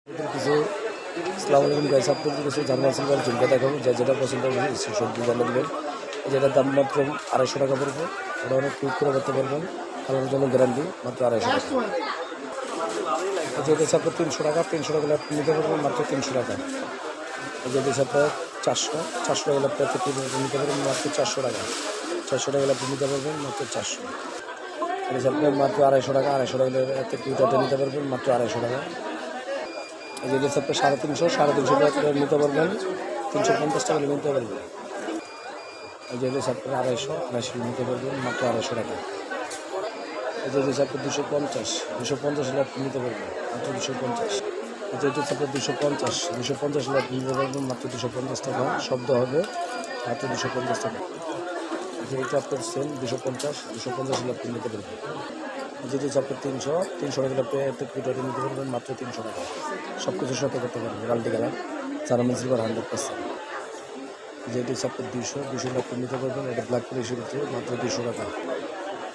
কিছু আসসালামু আলাইকুম গাইস, আপনাদের কিছু জার্মান সিলভার ঝুমকা দেখাবো, যেটা পছন্দ হবে সবজি জানিয়ে দেবেন। যেটার দাম মাত্র 250 টাকা পড়বে। ওটা অনেক কুইক করে করতে পারবেন, কালারের জন্য গ্যারান্টি মাত্র 250 টাকা। যেটা হচ্ছে আপনার 300 টাকা, 300 টাকা আপনি নিতে পারবেন মাত্র 300 টাকা। যেটা হচ্ছে আপনার 400 টাকা আপনি নিতে পারবেন মাত্র 400 টাকা। 400 টাকা আপনি নিতে পারবেন মাত্র 400। এটা হচ্ছে আপনার মাত্র 250 টাকা। 250 টাকা এতে কুইটাটা নিতে পারবেন মাত্র 250 টাকা। যেটা হচ্ছে আপনার 350 টাকা নিতে পারবেন, 350 টাকা নিতে পারবেন। যেটা হচ্ছে আপনার 250 নিতে পারবেন মাত্র 250 টাকা। যেটা হচ্ছে আপনার 250 হলে আপনি নিতে পারবেন মাত্র 250। যেটা হচ্ছে আপনার 250 হলে আপনি নিতে পারবেন মাত্র 250 টাকা। শব্দ হবে মাত্র 250 টাকা। যেটা আপনার সেম 250 হলে আপনি নিতে পারবেন। যেটা হচ্ছে আপনার 300 টাকা আপনি একটা কুইটারে নিতে পারবেন মাত্র 300 টাকা। সব কিছুর সাথে করতে পারবেন, মাল্টি কালার জার্মান সিলভার 100%। যেটি হচ্ছে আপনার 200 লাখ নিতে পারবেন। এটা ব্ল্যাক পলিশের ভিতরে মাত্র 200 টাকা।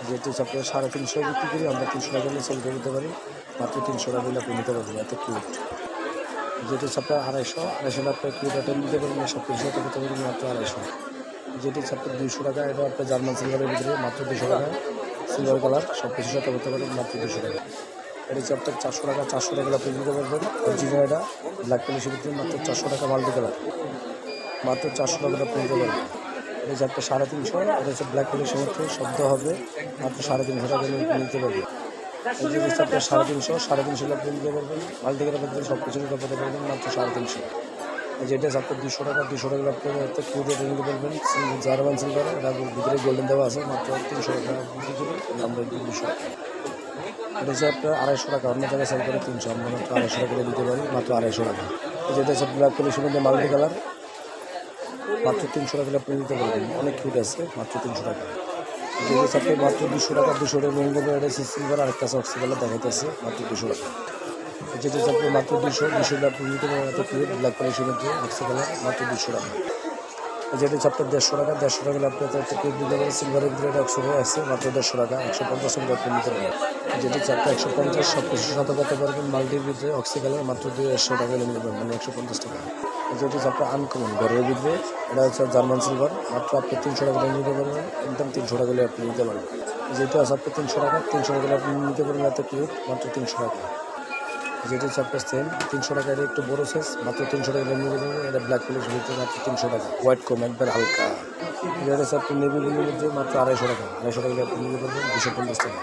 যেটি হচ্ছে আপনার 350 বিক্রি করি, আমরা 300 টাকা নিয়ে সেল করে দিতে পারি মাত্র 300 টাকা দিলে আপনি নিতে পারবেন এত কিউট। যেটি হচ্ছে আপনার 250 লাখ কিউটাটা নিতে পারবেন, সব কিছু সাথে করতে পারবেন মাত্র 250। যেটি হচ্ছে আপনার 200 টাকা, এটা আপনার জার্মান সিলভারের ভিতরে মাত্র 200 টাকা। সিলভার কালার সব কিছু সাথে করতে পারবেন মাত্র 200 টাকা। এটা হচ্ছে আপনার 400 টাকা আপনি নিতে পারবেন। অরিজিনাল এটা ব্ল্যাক পলিশের ভিতরে মাত্র 400 টাকা, মাল্টি কালার মাত্র 400 টাকা আপনি নিতে পারবেন। এটা হচ্ছে আপনার 350, এটা হচ্ছে ব্ল্যাক পলিশের মধ্যে শব্দ হবে মাত্র 350 টাকা নিতে পারবেন। এটা হচ্ছে আপনার 350 আপনি নিতে পারবেন, মাল্টি কালার মধ্যে সব কিছু নিতে পারবেন মাত্র 350। যেটা হচ্ছে আপনার 200 টাকা আপনি একটা কিউটা নিতে পারবেন জার্মান সিলভার। এটা ভিতরে গোল্ডেন দেওয়া আছে মাত্র 300 টাকা আমরা 200 টাকা। এটা হচ্ছে আপনার 250 টাকা, অন্য জায়গায় সেল করে 300, আমরা মাত্র 250 টাকা দিতে পারি মাত্র 250 টাকা। যেটা হচ্ছে ব্ল্যাক পলিশের মধ্যে মাল্টি কালার মাত্র 300 টাকা আপনি নিতে পারবেন, অনেক কিউট আছে মাত্র 300 টাকা। যেটা হচ্ছে আপনি মাত্র 200 টাকা নিয়ে নেবেন। এটা হচ্ছে সিলভার, আরেকটা অক্সি কালার দেখাইতেছে মাত্র 200 টাকা। যেটা হচ্ছে আপনি মাত্র 200 আপনি নিতে পারবেন এত কিউট ব্ল্যাক পলিশের মধ্যে অক্সি কালার মাত্র 200 টাকা। যেটা হচ্ছে আপনার 150 টাকা আপনি একটা কিউট নিতে পারেন। সিলভারের ভিতরে এটা 100 আছে মাত্র 150 টাকা। 150 টাকা আপনি নিতে পারেন। যেটা হচ্ছে আপনার 150 সব কিছু সাথে করতে পারবেন, মাল্টির ভিতরে অক্সি কালার মাত্র 200 টাকা নিতে পারবেন, মানে 150 টাকা। যেটা হচ্ছে আপনার আনকমন ঘরের ভিতরে, এটা হচ্ছে জার্মান সিলভার মাত্র আপনি 300 টাকা নিতে পারবেন, একদম 300 টাকা আপনি নিতে পারবেন। যেটা আছে আপনার 300 টাকা আপনি নিতে পারবেন এত কিউট মাত্র 300 টাকা। যেটা হচ্ছে আপনার সেম 300 টাকা, এটা একটু বড়ো সাইজ মাত্র 300 টাকা নিয়ে দেবেন। এটা ব্ল্যাক পলিশের ভিতরে মাত্র 300 টাকা, হোয়াইট কম একবার হালকা। যেটা হচ্ছে আপনি নেভি ব্লুর মধ্যে মাত্র 250 টাকা। 250 টাকা আপনি নিতে পারবেন 250 টাকা।